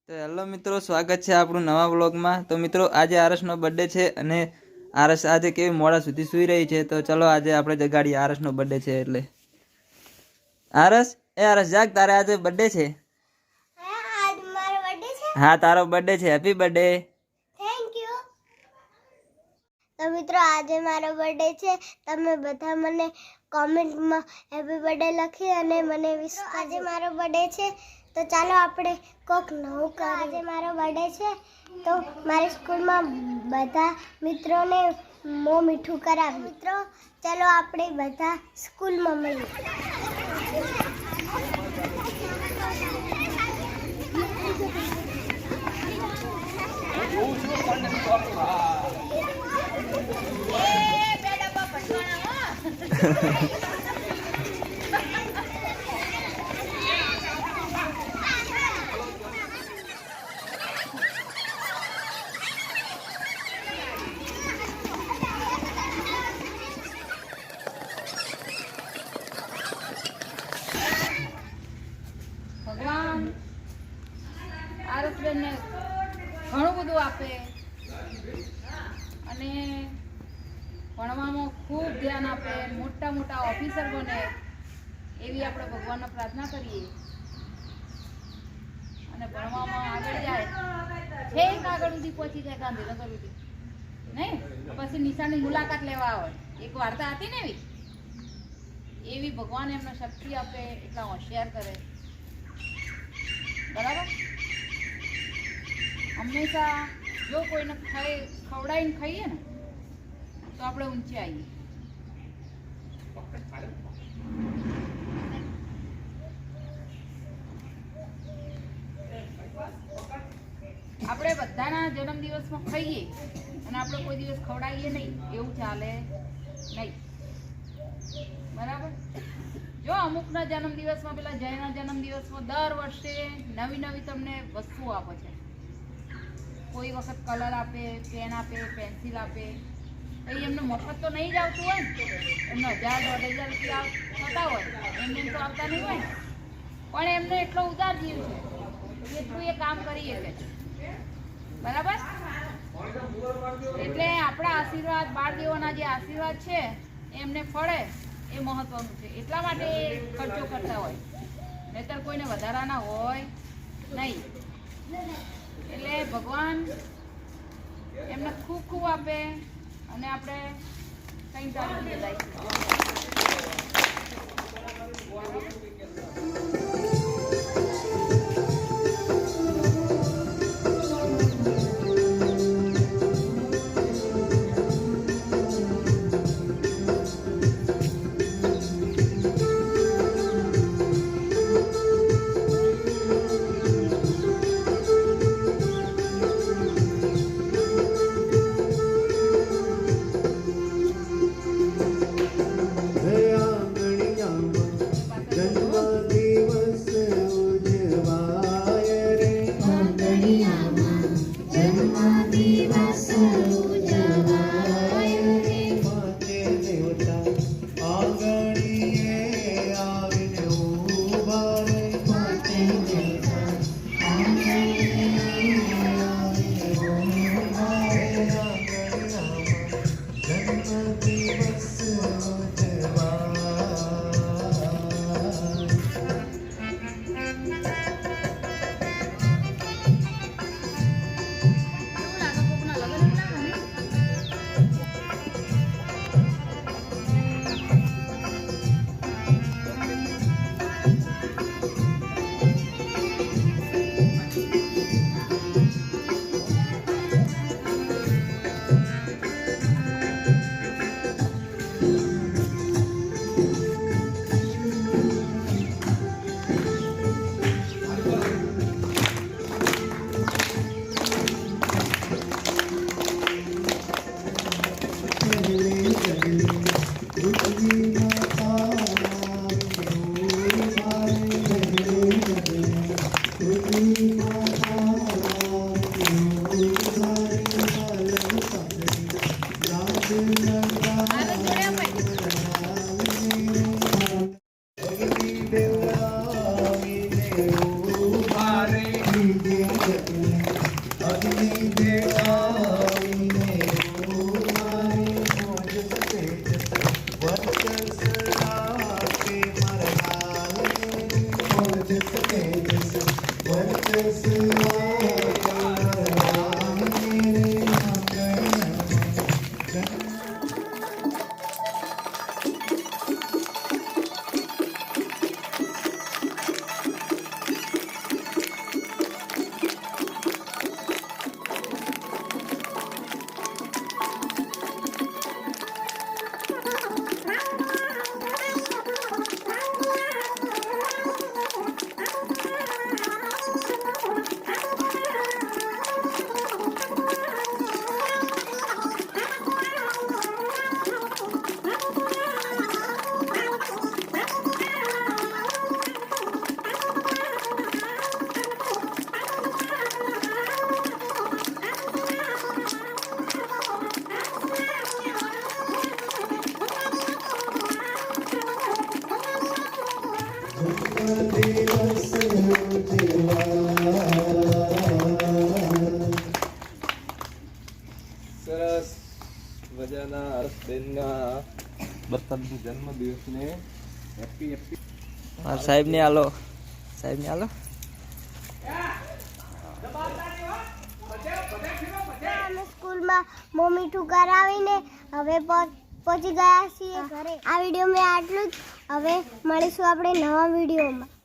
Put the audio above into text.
તો હેલો મિત્રો, સ્વાગત છે આપણું નવા વ્લોગમાં। તો મિત્રો આજે આરસનો બર્થડે છે અને આરસ આજે કેવી મોડા સુધી સૂઈ રહી છે। તો ચલો આજે આપણે જગાડીએ, આરસનો બર્થડે છે એટલે। આરસ જાગ, તારે આજે બર્થડે છે। आज मारो बर्थडे છે। हाँ तारो बर्थडे છે, हैप्पी बर्थडे। Thank you. तो मित्रों આજે મારો બર્થડે છે। તમે બધા મને કોમેન્ટમાં હેપી બર્થડે લખી અને મને વિશ કરજો। આજે મારો બર્થડે છે તો ચાલો આપણે કોક નવું કરીએ। આજે મારો બર્થડે છે તો મારી સ્કૂલમાં બધા મિત્રોને મોં મીઠું કરાવ। મિત્રો ચાલો આપણે બધા સ્કૂલમાં મળીએ। ભગવાન આરસબેનને ઘણું બધું આપે અને ભણવામાં ખૂબ ધ્યાન આપે, મોટા મોટા ઓફિસર બને એવી આપણે ભગવાનને પ્રાર્થના કરીએ અને ભણવામાં આગળ જાય, છેક આગળ સુધી પહોંચી જાય, ગાંધીનગર સુધી નહીં, પછી નિશાળની મુલાકાત લેવા આવે। એક વાર્તા હતી ને એવી ભગવાન એમને શક્તિ આપે, એટલા હોશિયાર કરે। બરાબર, હંમેશા જો કોઈને ખવડાવીને ખાઈએ ને તો આપણે ઊંચે આવીએ। આપણે બધાના જન્મદિવસમાં ખાઈએ અને આપણે કોઈ દિવસ ખવડાવીએ નહીં, એવું ચાલે નહીં। બરાબર, જો અમુકના જન્મદિવસમાં, પેલા જયના જન્મદિવસમાં દર વર્ષે નવી નવી તમને વસ્તુઓ આપે છે। કોઈ વખત કલર આપે, પેન આપે, પેન્સિલ આપે। એ એમને મફત તો નહીં જ આવતું હોય ને, એમને 1000-1500 રૂપિયા થતા હોય, એમને તો આવતા નહીં હોય, પણ એમને એટલો ઉદાર જીવ છે એટલું એ કામ કરી શકે છે। બરાબર, એટલે આપણા આશીર્વાદ, બાળદેવોના જે આશીર્વાદ છે એમને ફળે એ મહત્વનું છે, એટલા માટે ખર્ચો કરતા હોય, નહીતર કોઈને વધારાના હોય નહીં। એટલે ભગવાન એમને ખૂબ ખૂબ આપે અને આપણે કંઈ તારીખ સરસ મજાના હર્ષબેનના બર્થડે જન્મદિવસને હેપી હેપી. સાહેબ ને આલો, સાહેબ ને આલો. અમે સ્કૂલમાં મોમીઠું કરાવીને હવે પહોંચી ગયા છીએ ઘરે. આ વિડીયો મેં આટલું જ. હવે મળીશું આપણે નવા વિડીયોમાં.